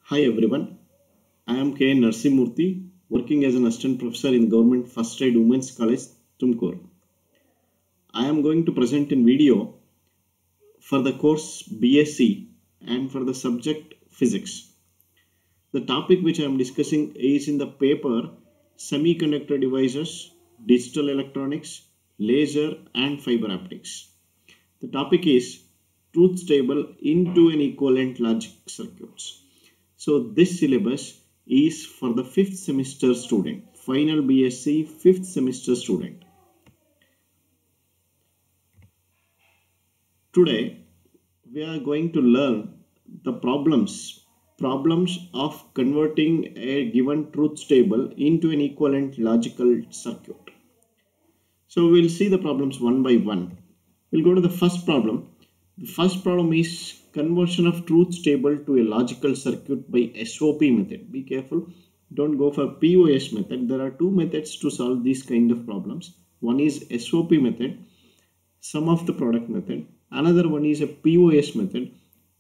Hi everyone, I am K. Narsimurthy, working as an assistant professor in Government First Aid Women's College, Tumkur. I am going to present in video for the course BSc and for the subject Physics. The topic which I am discussing is in the paper Semiconductor Devices, Digital Electronics, Laser and Fiber Optics. The topic is Truth Table into an Equivalent Logic Circuits. So this syllabus is for the 5th semester student, final BSc 5th semester student. Today we are going to learn the problems of converting a given truth table into an equivalent logical circuit. So we'll see the problems one by one. We'll go to the first problem. The first problem is conversion of truth table to a logical circuit by SOP method. Be careful, don't go for POS method. There are two methods to solve these kind of problems. One is SOP method, sum of the product method. Another one is a POS method,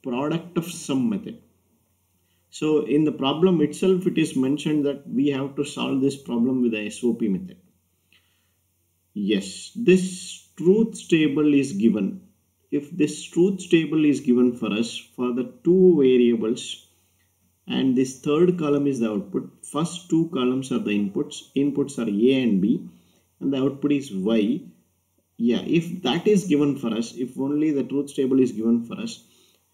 product of sum method. So in the problem itself, it is mentioned that we have to solve this problem with the SOP method. Yes, this truth table is given. If this truth table is given for us for the two variables and this third column is the output, first two columns are the inputs are A and B and the output is Y. Yeah, if that is given for us, if only the truth table is given for us,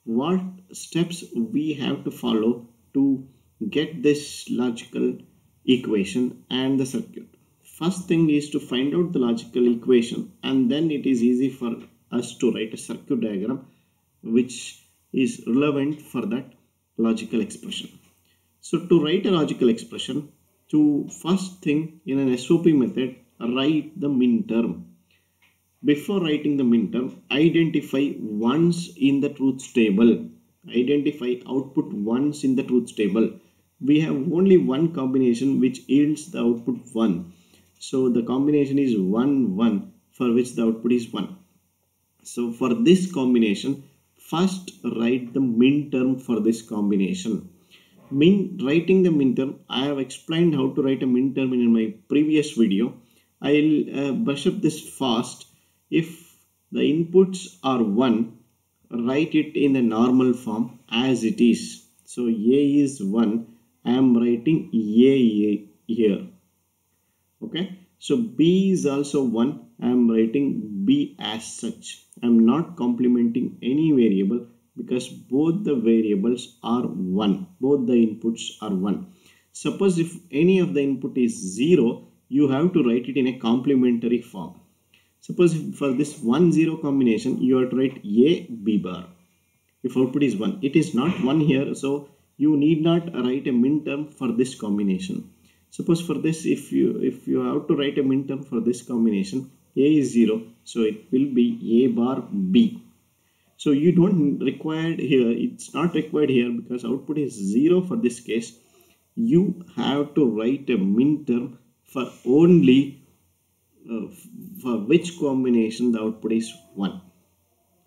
what steps we have to follow to get this logical equation and the circuit? First thing is to find out the logical equation and then it is easy for us to write a circuit diagram which is relevant for that logical expression. So to write a logical expression, to first thing in an SOP method, write the minterm. Before writing the minterm, identify ones in the truth table. Identify output ones in the truth table. We have only one combination which yields the output 1. So the combination is 1, 1 for which the output is 1. So for this combination, first write the minterm for this combination. Writing the minterm, I have explained how to write a minterm in my previous video. I'll brush up this fast. If the inputs are 1, write it in the normal form as it is. So A is 1, I am writing A here. Okay, so B is also 1, I am writing B as such. I am not complementing any variable because both the variables are 1, both the inputs are 1. Suppose if any of the input is 0, you have to write it in a complementary form. Suppose for this 1 0 combination you have to write A B bar. If output is 1, it is not 1 here, so you need not write a minterm for this combination. Suppose for this, if you have to write a minterm for this combination, A is 0, so it will be A bar B. So you don't require here, it's not required here because output is 0 for this case. You have to write a minterm for only for which combination the output is 1.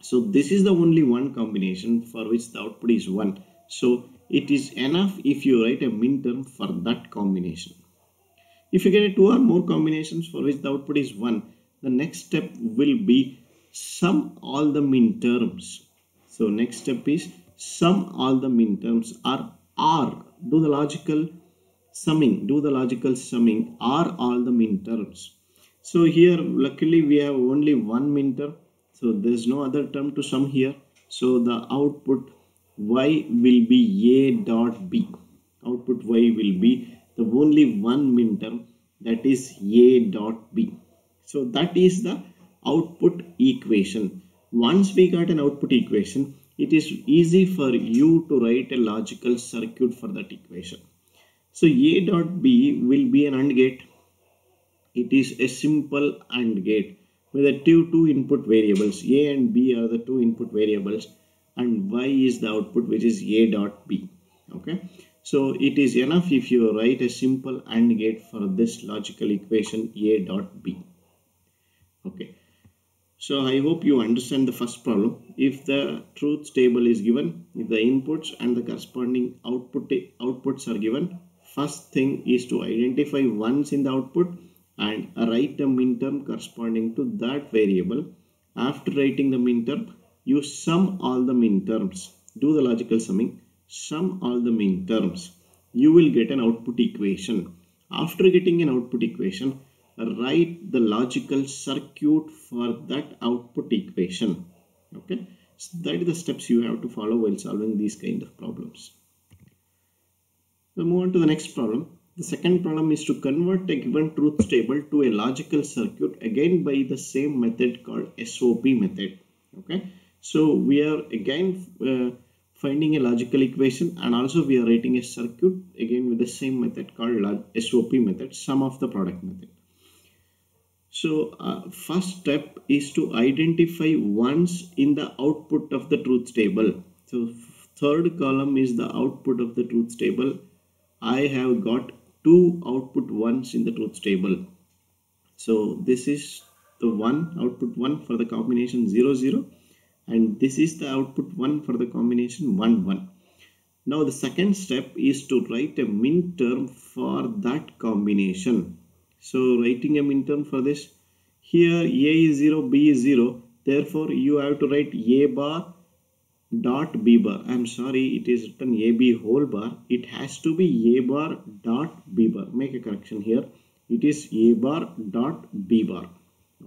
So this is the only one combination for which the output is 1. So it is enough if you write a minterm for that combination. If you get 2 or more combinations for which the output is 1, the next step will be sum all the minterms. So next step is sum all the minterms or do the logical summing or all the minterms. So here luckily we have only one minterm, so there is no other term to sum here. So the output Y will be A dot B. Output Y will be the only one minterm, that is A dot B. So that is the output equation. Once we got an output equation, it is easy for you to write a logical circuit for that equation. So A dot B will be an AND gate. It is a simple AND gate with the two input variables. A and B are the two input variables and Y is the output, which is A dot B. Okay, so it is enough if you write a simple AND gate for this logical equation A dot B. Okay, So I hope you understand the first problem. If the truth table is given, if the inputs and the corresponding outputs are given, first thing is to identify ones in the output and write a minterm corresponding to that variable. After writing the minterm, you sum all the minterms, do the logical summing, sum all the minterms, you will get an output equation. After getting an output equation, write the logical circuit for that output equation. Okay, so that is the steps you have to follow while solving these kind of problems. So move on to the next problem. The second problem is to convert a given truth table to a logical circuit, again by the same method called SOP method. Okay, so we are again finding a logical equation, and also we are writing a circuit again with the same method called SOP method, sum of the product method. So first step is to identify ones in the output of the truth table. So third column is the output of the truth table. I have got two output ones in the truth table. So this is the output 1 for the combination 0 0, and this is the output 1 for the combination 1 1. Now the second step is to write a minterm for that combination. So writing a minterm for this, here A is 0, B is 0, therefore you have to write A bar dot B bar. I'm sorry, it is written AB whole bar. It has to be A bar dot B bar. Make a correction here. It is A bar dot B bar.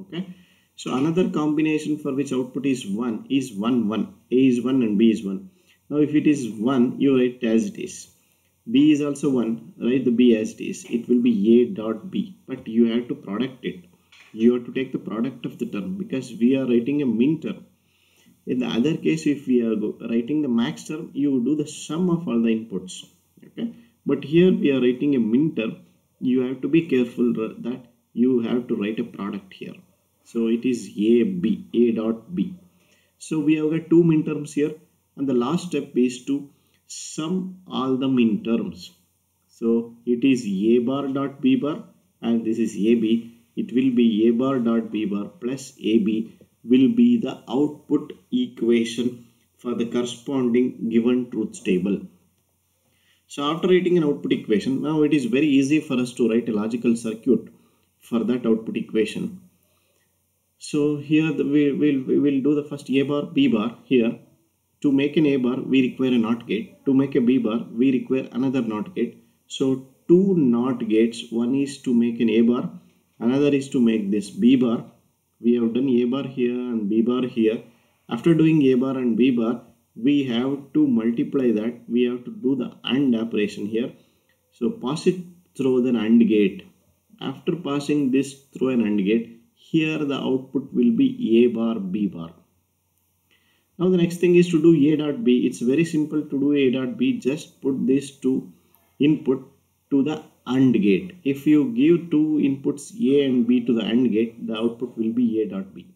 Okay. So another combination for which output is 1 is 1 1. A is 1 and B is 1. Now if it is 1, you write as it is. B is also 1, write the B as it is. It will be A dot B, but you have to product it. You have to take the product of the term because we are writing a min term. In the other case, if we are writing the max term, you do the sum of all the inputs. Okay, but here we are writing a min term. You have to be careful that you have to write a product here. So it is A dot B. So we have got two min terms here, and the last step is to sum all the min terms. So it is A bar dot B bar, and this is AB. It will be A bar dot B bar plus AB will be the output equation for the corresponding given truth table. So after writing an output equation, now it is very easy for us to write a logical circuit for that output equation. So here we will do the first A bar B bar. Here to make an A bar we require a NOT gate. To make a B bar we require another NOT gate. So two NOT gates, one is to make an A bar, another is to make this B bar. We have done A bar here and B bar here. After doing A bar and B bar, we have to multiply that. We have to do the AND operation here. So pass it through the AND gate. After passing this through an AND gate, here the output will be A bar B bar. Now the next thing is to do A dot B. It's very simple to do A dot B. Just put these two input to the AND gate. If you give two inputs A and B to the AND gate, the output will be A dot B.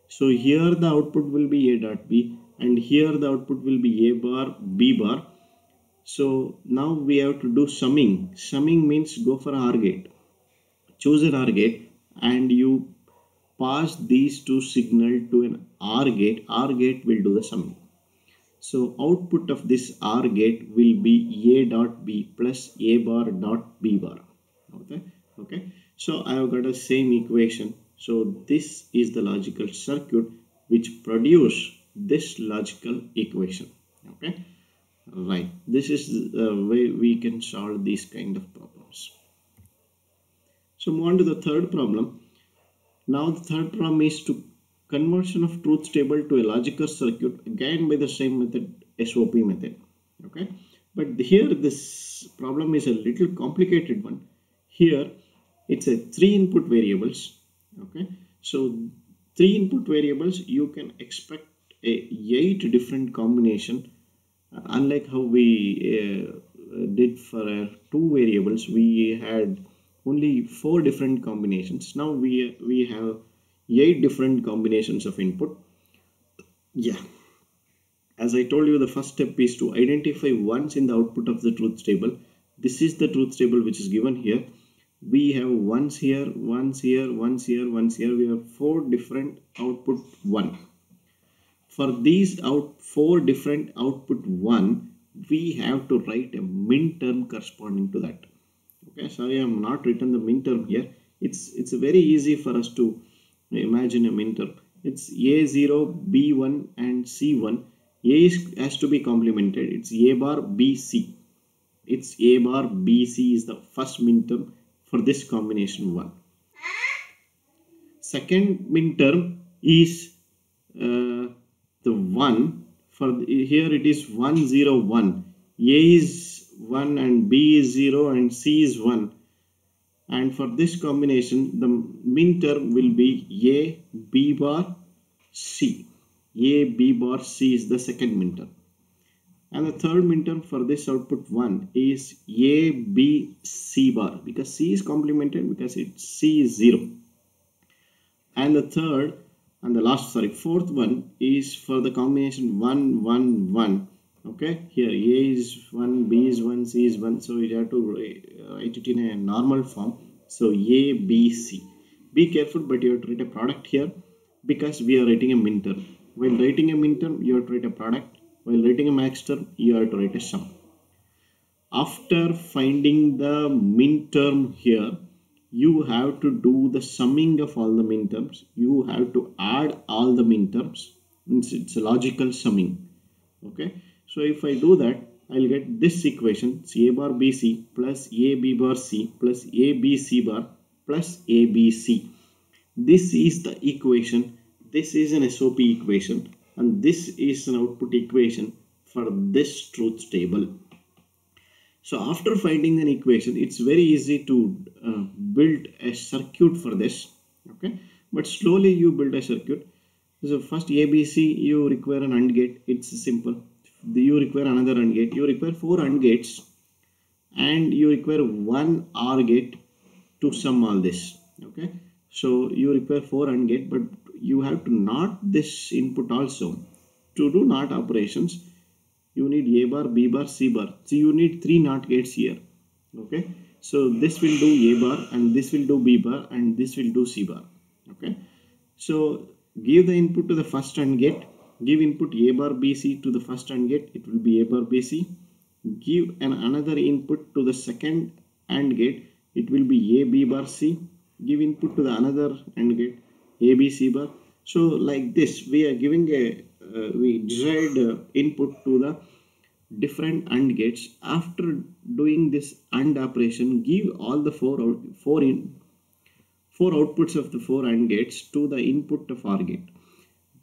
So here the output will be A dot B, and here the output will be A bar B bar. So now we have to do summing. Summing means go for OR gate. Choose an OR gate and you pass these two signal to an OR gate. OR gate will do the summing. So output of this OR gate will be A dot B plus A bar dot B bar. Okay. So I have got a same equation. So this is the logical circuit which produce this logical equation. Okay. Right. This is the way we can solve these kind of problems. So move on to the third problem. Now the third problem is to conversion of truth table to a logical circuit, again by the same method, SOP method. Okay, but here this problem is a little complicated one. Here it's a 3 input variables. Okay, so 3 input variables, you can expect a 8 different combination. Unlike how we did for 2 variables, we had only 4 different combinations. Now we have 8 different combinations of input. Yeah, as I told you, the first step is to identify ones in the output of the truth table. This is the truth table which is given here. We have ones here, ones here, ones here, ones here. We have 4 different output 1. For these out 4 different output 1, we have to write a min term corresponding to that. Okay, sorry, I am not written the min term here. It's very easy for us to imagine a min term. It's A0, B1 and C1. Has to be complemented. It's A bar BC. It's A bar BC is the first min term for this combination 1. Second min term is the 1. For here it is 1 0 1. A is 1 and B is 0 and C is 1. And for this combination, the min term will be A B bar C. A B bar C is the second min term. And the third min term for this output 1 is A B C bar, because C is complemented, because C is 0. And the third and the last, fourth one is for the combination 1 1 1. Okay, here A is 1, B is 1, C is 1, so you have to write it in a normal form. So A, B, C. Be careful, but you have to write a product here, because we are writing a min term. While writing a min term, you have to write a product. While writing a max term, you have to write a sum. After finding the min term here, you have to do the summing of all the min terms. You have to add all the min terms. It's a logical summing. Okay. So if I do that, I'll get this equation. It's A bar BC plus A B bar C plus A B C bar plus A B C. This is the equation. This is an SOP equation, and this is an output equation for this truth table. So after finding an equation, it's very easy to build a circuit for this. Okay, but slowly you build a circuit. So first ABC, you require an AND gate. It's simple. You require another AND gate. You require 4 AND gates, and you require 1 OR gate to sum all this. Okay, so you require 4 AND gate, but you have to NOT this input also. To do NOT operations, you need A bar, B bar, C bar. So you need 3 NOT gates here. Okay, so this will do A bar, and this will do B bar, and this will do C bar. Okay, so give the input to the first AND gate. Give input A bar BC to the first AND gate. It will be A bar BC. Give another input to the second AND gate. It will be A B bar C. Give input to the another AND gate, A B C bar. So like this, we are giving a we derived input to the different AND gates. After doing this AND operation, give all the four outputs of the 4 AND gates to the input of OR gate.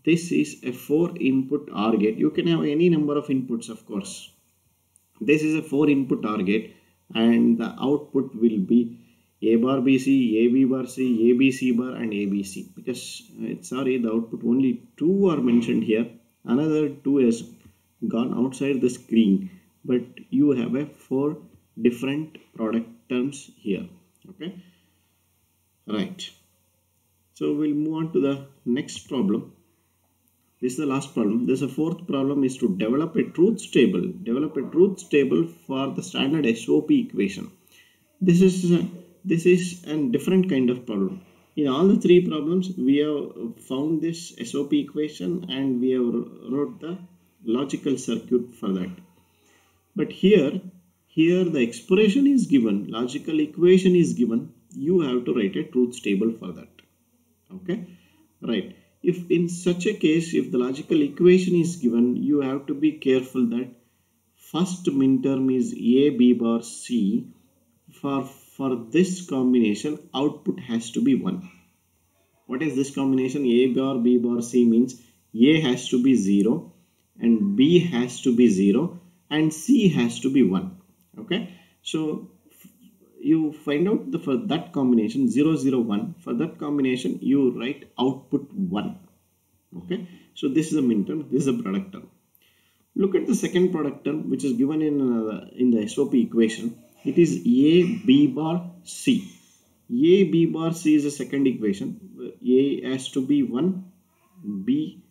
This is a 4 input OR gate. You can have any number of inputs, of course. This is a 4 input OR gate, and the output will be A bar BC, A B bar C, A B C bar, and A B C. Because the output only 2 are mentioned here. Another 2 has gone outside the screen, but you have a 4 different product terms here. Okay, right. So we'll move on to the next problem. This is the last problem. There's a fourth problem, is to develop a truth table. Develop a truth table for the standard SOP equation. This is a different kind of problem. In all the 3 problems, we have found this SOP equation, and we have wrote the logical circuit for that. But here the expression is given, logical equation is given. You have to write a truth table for that. Okay, right. If in such a case, if the logical equation is given, you have to be careful that first min term is A B bar C. For this combination, output has to be 1. What is this combination? A bar B bar C means A has to be 0, and B has to be 0, and C has to be 1. Okay, so you find out for that combination 0 0 1. For that combination, you write output 1. Okay, so this is a min term, this is a product term. Look at the second product term, which is given in the SOP equation. It is A B bar C. A B bar C is a second equation. A has to be 1, B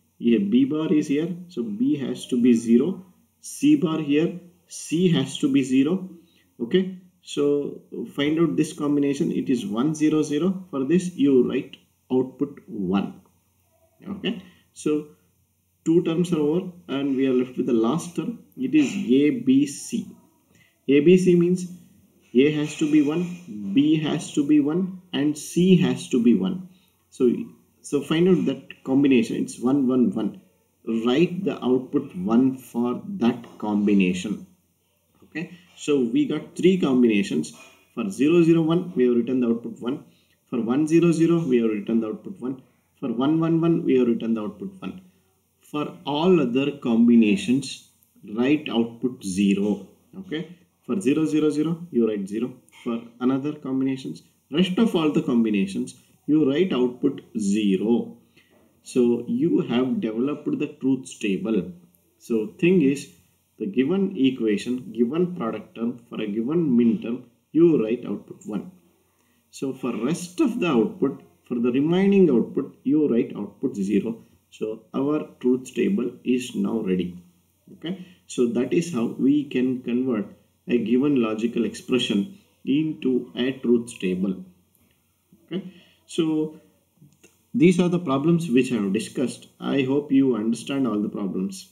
bar is here, so B has to be 0, C bar here, C has to be 0. Okay, So find out this combination. It is 1 0 0. For this you write output 1. Okay, so two terms are over and we are left with the last term. It is ABC. ABC means A has to be 1, B has to be 1 and C has to be 1. So find out that combination. It's 1 1 1. Write the output 1 for that combination. Okay, so we got three combinations. For 0 0 1 we have written the output 1. For 1 0 0 we have written the output 1. For 1 1 1 we have written the output 1. For all other combinations, write output 0. Okay, for 0 0 0 you write 0. For another combinations, rest of all the combinations, you write output 0. So you have developed the truth table. So thing is, the given equation, given product term, for a given min term, you write output 1. So for rest of the output, for the remaining output, you write output 0. So our truth table is now ready. Okay, so that is how we can convert a given logical expression into a truth table. Okay, so these are the problems which I have discussed. I hope you understand all the problems.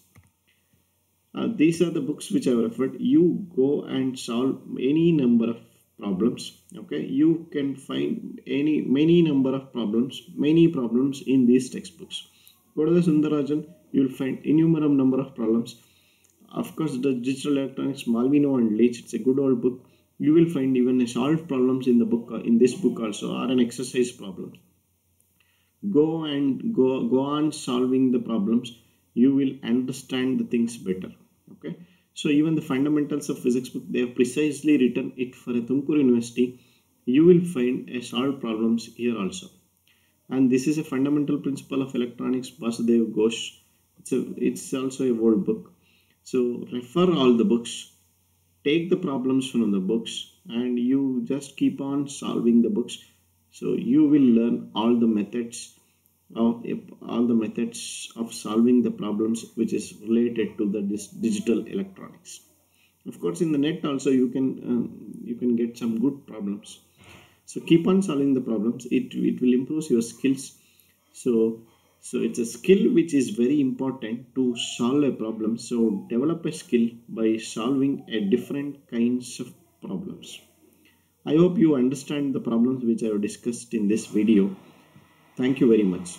These are the books which I have referred. You go and solve any number of problems. Okay, you can find many number of problems, many problems in these textbooks. Go to the Sundarajan, you will find innumerable number of problems. Of course, the Digital Electronics, Malvino and Leach, it's a good old book. You will find even a solved problems in the book, in this book also, or an exercise problem. Go on solving the problems. You will understand the things better. Okay, so even the fundamentals of physics book, they have precisely written it for a Tumkur University. You will find a solved problems here also. And this is a fundamental principle of electronics, Vasudev Ghosh. It's also a old book. So refer all the books, take the problems from the books, and you just keep on solving the books. So you will learn all the methods of solving the problems which is related to this digital electronics. Of course, in the net also you can get some good problems. So keep on solving the problems. It will improve your skills. So it's a skill which is very important to solve a problem. So develop a skill by solving a different kinds of problems. I hope you understand the problems which I have discussed in this video. Thank you very much.